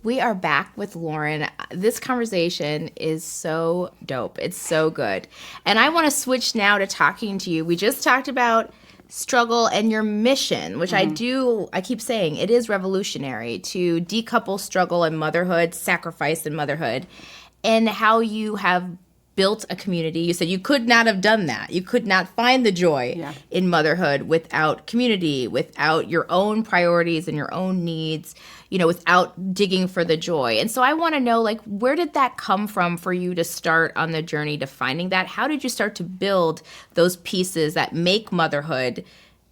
We are back with Lauren. This conversation is so dope. It's so good. And I want to switch now to talking to you. We just talked about struggle and your mission, which I keep saying, it is revolutionary to decouple struggle and motherhood, sacrifice and motherhood, and how you have built a community. You said you could not have done that. You could not find the joy in motherhood without community, without your own priorities and your own needs, without digging for the joy. And so I want to know, where did that come from for you to start on the journey to finding that? How did you start to build those pieces that make motherhood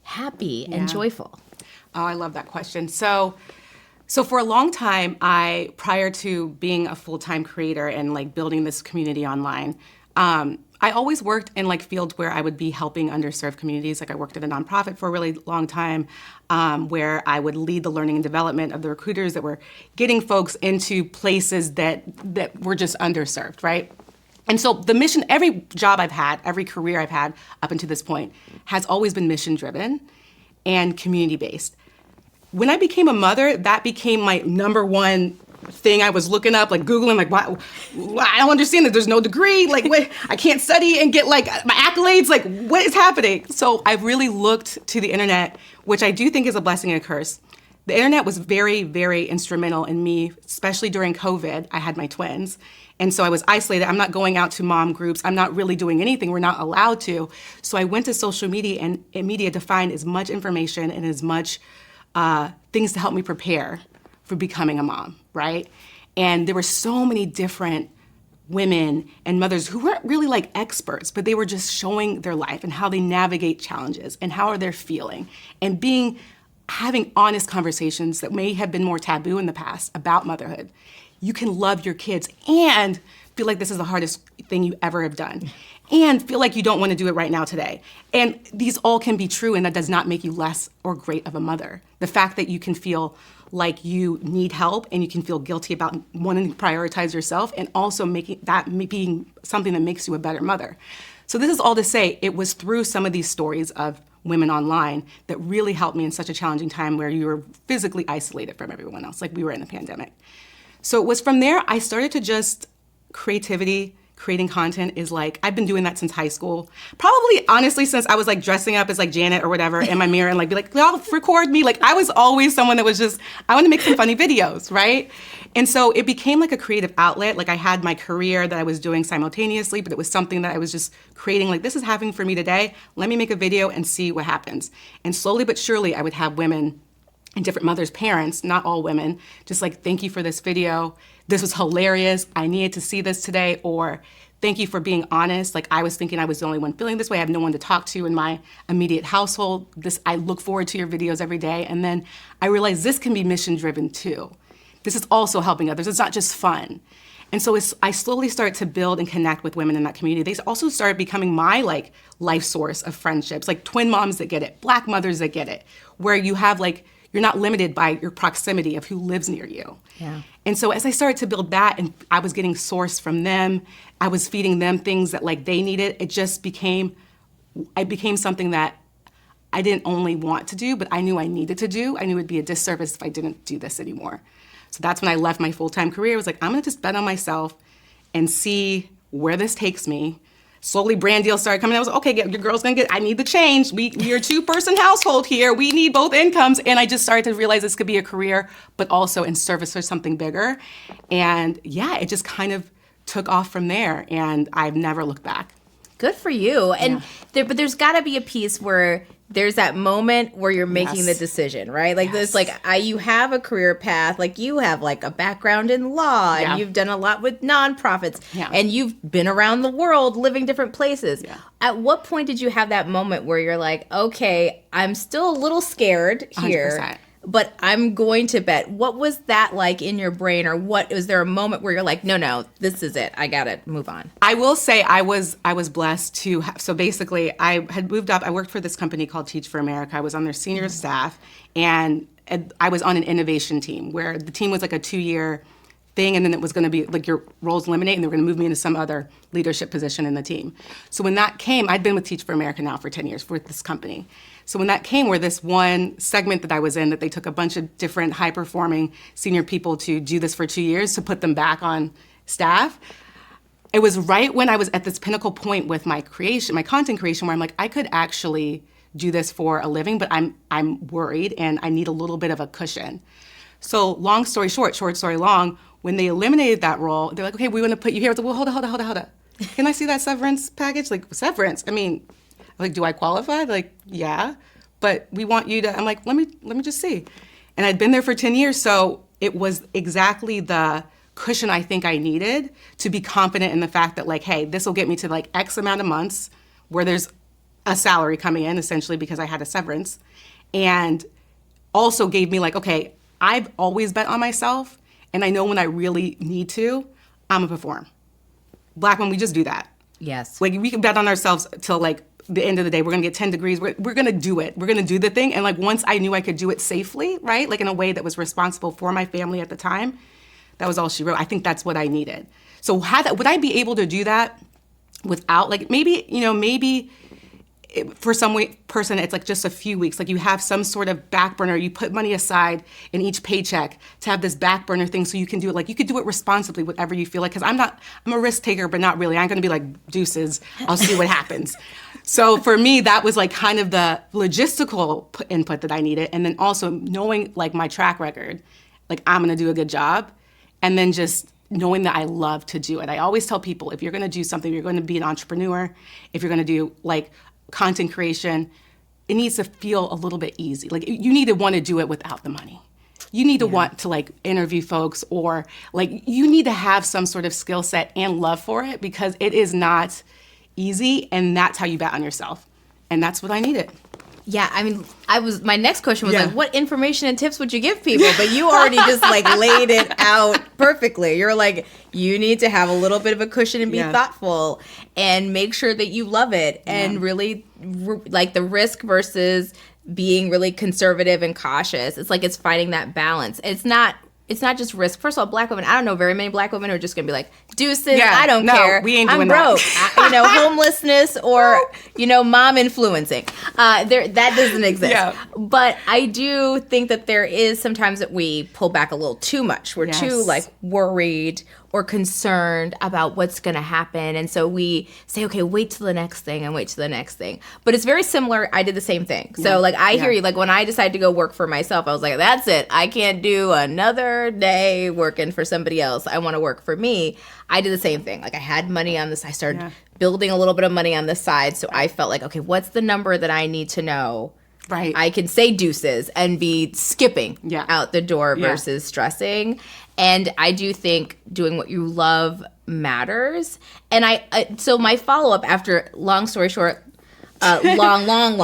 happy and joyful? Oh, I love that question. So for a long time, prior to being a full-time creator and building this community online, I always worked in fields where I would be helping underserved communities. I worked at a nonprofit for a really long time, where I would lead the learning and development of the recruiters that were getting folks into places that were just underserved, right? And so the mission, every job I've had, every career I've had up until this point has always been mission-driven and community-based. When I became a mother, that became my number one thing I was looking up, Googling, wow, I don't understand that there's no degree, what, I can't study and get my accolades, what is happening? So I really looked to the internet, which I do think is a blessing and a curse. The internet was very, very instrumental in me, especially during COVID. I had my twins. And so I was isolated. I'm not going out to mom groups. I'm not really doing anything. We're not allowed to. So I went to social media and media to find as much information and as much things to help me prepare for becoming a mom, right? And there were so many different women and mothers who weren't really experts, but they were just showing their life and how they navigate challenges and how are they feeling and having honest conversations that may have been more taboo in the past about motherhood. You can love your kids and feel like this is the hardest thing you ever have done and feel like you don't want to do it right now today. And these all can be true, and that does not make you less or great of a mother. The fact that you can feel like you need help and you can feel guilty about wanting to prioritize yourself and also making that being something that makes you a better mother. So this is all to say, it was through some of these stories of women online that really helped me in such a challenging time where you were physically isolated from everyone else, like we were in the pandemic. So it was from there I started to just creating content is I've been doing that since high school. Probably, honestly, since I was dressing up as Janet or whatever in my mirror and be y'all record me. I was always someone that was just, I want to make some funny videos, right? And so it became a creative outlet. I had my career that I was doing simultaneously, but it was something that I was just creating, this is happening for me today. Let me make a video and see what happens. And slowly but surely, I would have women and different mothers, parents, not all women, just thank you for this video. This was hilarious. I needed to see this today. Or thank you for being honest. I was thinking I was the only one feeling this way. I have no one to talk to in my immediate household. I look forward to your videos every day. And then I realized this can be mission driven too. This is also helping others. It's not just fun. And so I slowly started to build and connect with women in that community. They also started becoming my life source of friendships, twin moms that get it, Black mothers that get it, where you have you're not limited by your proximity of who lives near you. Yeah. And so as I started to build that and I was getting sourced from them, I was feeding them things that they needed, it became something that I didn't only want to do, but I knew I needed to do. I knew it would be a disservice if I didn't do this anymore. So that's when I left my full-time career. I was I'm gonna just bet on myself and see where this takes me. Slowly brand deals started coming. I was okay, your girl's gonna I need the change. We're a two-person household here. We need both incomes. And I just started to realize this could be a career, but also in service for something bigger. And yeah, it just kind of took off from there. And I've never looked back. Good for you. And but there's gotta be a piece where there's that moment where you're making the decision, right? This, you have a career path, you have a background in law, and you've done a lot with nonprofits, and you've been around the world living different places. Yeah. At what point did you have that moment where you're okay, I'm still a little scared here, 100%. But I'm going to bet. What was that in your brain, or was there a moment where you're no, this is it. I gotta move on. I will say I was blessed to have, so basically I had moved up. I worked for this company called Teach for America. I was on their senior staff, and I was on an innovation team where the team was a 2-year thing, and then it was going to be like your roles eliminated, and they were going to move me into some other leadership position in the team. So when that came, I'd been with Teach for America now for 10 years with this company. So when that came, where this one segment that I was in, that they took a bunch of different high-performing senior people to do this for 2 years to put them back on staff, it was right when I was at this pinnacle point with my creation, my content creation, where I'm like, I could actually do this for a living, but I'm worried and I need a little bit of a cushion. So long story short story long, when they eliminated that role, they're like, okay, we want to put you here. I was like, well, hold on. Can I see that severance package? Like, severance? I mean, like, do I qualify? Like, yeah, but we want you to, I'm like, let me just see. And I'd been there for 10 years, so it was exactly the cushion I think I needed to be confident in the fact that, like, hey, this will get me to like X amount of months where there's a salary coming in, essentially, because I had a severance. And also gave me like, okay, I've always bet on myself, and I know when I really need to, I'm gonna perform. Black women, we just do that. Yes. Like, we can bet on ourselves till like the end of the day. We're gonna get 10 degrees. We're gonna do it. We're gonna do the thing. And like, once I knew I could do it safely, right? Like in a way that was responsible for my family at the time, that was all she wrote. I think that's what I needed. So would I be able to do that without, like, maybe for some person, it's like just a few weeks. Like, you have some sort of back burner. You put money aside in each paycheck to have this back burner thing, so you can do it. Like, you could do it responsibly, whatever you feel like. Because I'm a risk taker, but not really. I'm going to be like, deuces, I'll see what happens. So for me, that was like kind of the logistical input that I needed. And then also knowing like my track record, like I'm going to do a good job. And then just knowing that I love to do it. I always tell people, if you're going to do something, you're going to be an entrepreneur, if you're going to do like content creation, it needs to feel a little bit easy. Like, you need to want to do it without the money. You need to want to like interview folks, or like you need to have some sort of skill set and love for it, because it is not easy, and that's how you bet on yourself. And that's what I needed. Yeah, I mean, my next question was like, what information and tips would you give people? But you already just like laid it out perfectly. You're like, you need to have a little bit of a cushion and be thoughtful and make sure that you love it, and really like the risk versus being really conservative and cautious. It's like, it's finding that balance. It's not just risk. First of all, Black women, I don't know very many Black women who are just going to be like, deuces, I don't care. We ain't doing I'm broke. Homelessness or, mom influencing. That doesn't exist. Yeah. But I do think that there is sometimes that we pull back a little too much. We're too like worried or concerned about what's going to happen. And so we say, okay, wait till the next thing and wait till the next thing. But it's very similar. I did the same thing. So like, I hear you. Like, when I decided to go work for myself, I was like, that's it. I can't do another day working for somebody else. I want to work for me. I did the same thing. Like, I had money on this. I started building a little bit of money on the side. So I felt like, okay, what's the number that I need to know? Right. I can say deuces and be skipping out the door versus stressing. And I do think doing what you love matters. And so my follow-up, after long story short, long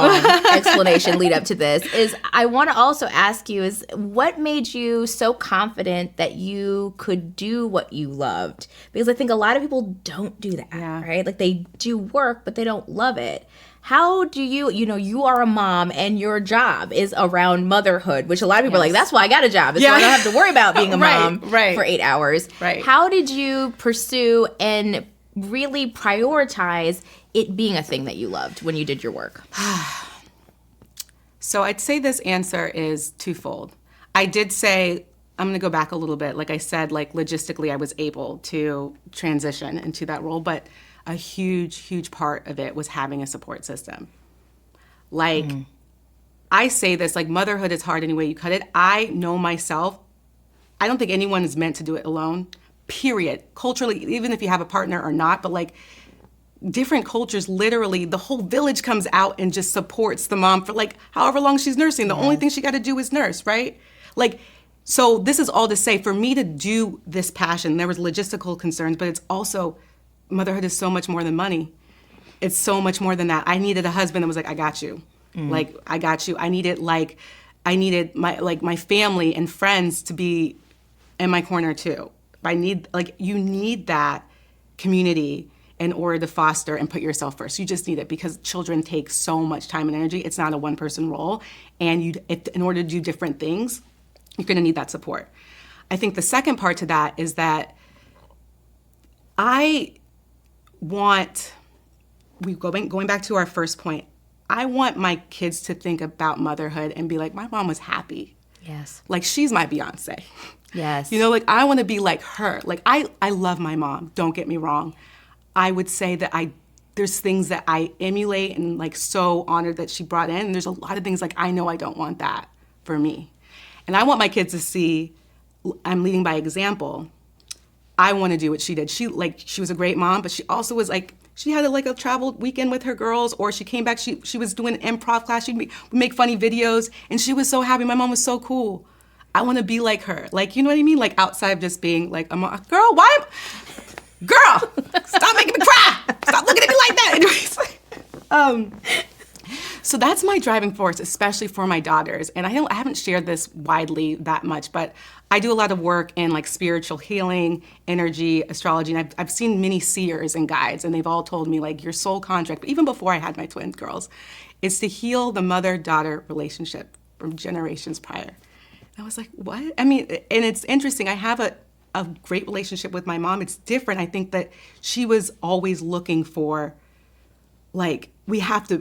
explanation lead up to this, is I want to also ask you is, what made you so confident that you could do what you loved? Because I think a lot of people don't do that, right? Like, they do work, but they don't love it. How do you are a mom and your job is around motherhood, which a lot of people are like, that's why I got a job. It's so I don't have to worry about being a mom for 8 hours. Right. How did you pursue and really prioritize it being a thing that you loved when you did your work? So I'd say this answer is twofold. I did say, I'm going to go back a little bit. Like I said, like, logistically, I was able to transition into that role, but a huge, huge part of it was having a support system. Like, I say this, like, motherhood is hard any way you cut it. I know myself. I don't think anyone is meant to do it alone, period. Culturally, even if you have a partner or not, but like, different cultures, literally, the whole village comes out and just supports the mom for like however long she's nursing. The only thing she got to do is nurse, right? Like, so this is all to say, for me to do this passion, there was logistical concerns, but it's also, motherhood is so much more than money. It's so much more than that. I needed a husband that was like, I got you. Like, I got you. I needed my family and friends to be in my corner too. You need that community in order to foster and put yourself first. You just need it, because children take so much time and energy. It's not a one-person role. And in order to do different things, you're gonna need that support. I think the second part to that is that going back to our first point, I want my kids to think about motherhood and be like, my mom was happy. Yes. Like, she's my Beyonce. Yes. You know, like, I want to be like her. Like, I love my mom, don't get me wrong. I would say that there's things that I emulate and, like, so honored that she brought in. And there's a lot of things, like, I know I don't want that for me. And I want my kids to see I'm leading by example. I want to do what she did. She was a great mom, but she also was, like, she had a travel weekend with her girls, or she came back, she was doing an improv class, she'd make funny videos, and she was so happy. My mom was so cool. I want to be like her. Like, you know what I mean? Like, outside of just being like, girl, stop making me cry. Stop looking at me like that. Anyways, so that's my driving force, especially for my daughters. And I haven't shared this widely that much, but I do a lot of work in, like, spiritual healing, energy, astrology, and I've seen many seers and guides, and they've all told me, like, your soul contract, but even before I had my twin girls, is to heal the mother-daughter relationship from generations prior. And I was like, what? I mean, and it's interesting. I have a great relationship with my mom. It's different. I think that she was always looking for, like, we have to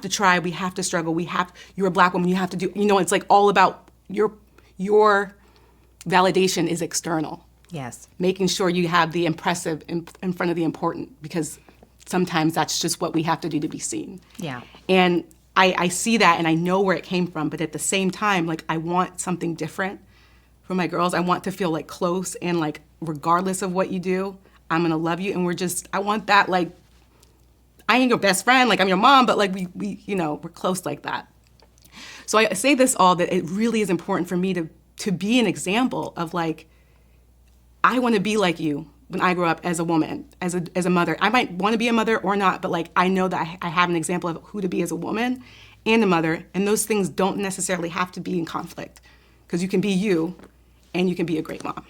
try, we have to struggle, you're a Black woman, you have to do, you know, it's like all about your validation is external. Yes. Making sure you have the impressive in front of the important, because sometimes that's just what we have to do to be seen. Yeah. And I see that and I know where it came from, but at the same time, like, I want something different for my girls. I want to feel, like, close and, like, regardless of what you do, I'm gonna love you. And I want that, like, I ain't your best friend, like, I'm your mom, but, like, we you know, we're close like that. So I say this all, that it really is important for me to be an example of, like, I want to be like you when I grow up as a woman, as a mother. I might want to be a mother or not, but, like, I know that I have an example of who to be as a woman and a mother, and those things don't necessarily have to be in conflict, because you can be you and you can be a great mom.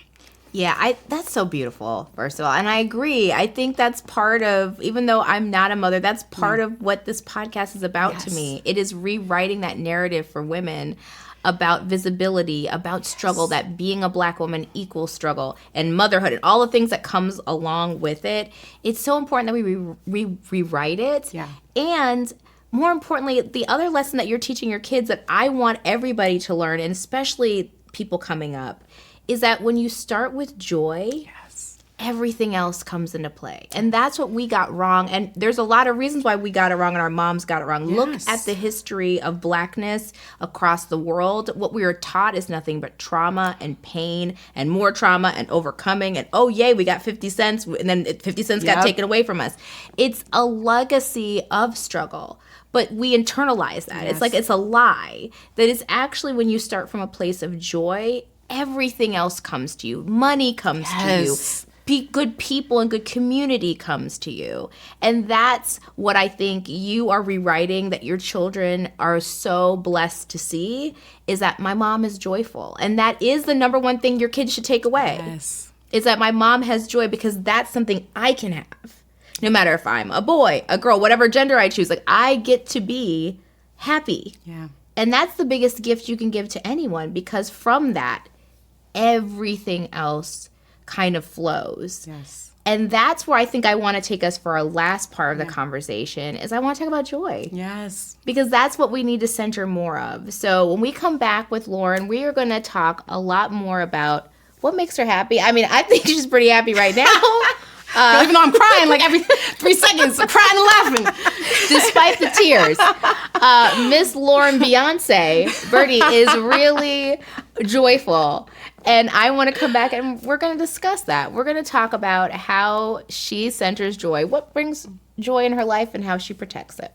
Yeah, that's so beautiful, first of all. And I agree. I think that's part of, even though I'm not a mother, that's part of what this podcast is about to me. It is rewriting that narrative for women about visibility, about struggle, that being a Black woman equals struggle, and motherhood, and all the things that comes along with it. It's so important that we rewrite it. Yeah. And more importantly, the other lesson that you're teaching your kids that I want everybody to learn, and especially people coming up, is that when you start with joy, everything else comes into play. And that's what we got wrong. And there's a lot of reasons why we got it wrong and our moms got it wrong. Look at the history of Blackness across the world. What we are taught is nothing but trauma and pain and more trauma and overcoming. And, oh, yay, we got 50 cents. And then 50 cents got taken away from us. It's a legacy of struggle. But we internalize that. It's like it's a lie. That it's actually when you start from a place of joy, everything else comes to you. Money comes to you. Good people and good community comes to you. And that's what I think you are rewriting, that your children are so blessed to see, is that my mom is joyful. And that is the number one thing your kids should take away. Is that my mom has joy, because that's something I can have. No matter if I'm a boy, a girl, whatever gender I choose, like, I get to be happy. Yeah. And that's the biggest gift you can give to anyone, because from that, everything else kind of flows. Yes. And that's where I think I want to take us for our last part of the conversation, is I want to talk about joy. Yes. Because that's what we need to center more of. So when we come back with Lauren, we are going to talk a lot more about what makes her happy. I mean, I think she's pretty happy right now. Even though I'm crying like every 3 seconds, I'm crying and laughing. Despite the tears. Miss Lauren Beyonce, Berty, is really joyful. And I want to come back and we're going to discuss that. We're going to talk about how she centers joy, what brings joy in her life, and how she protects it.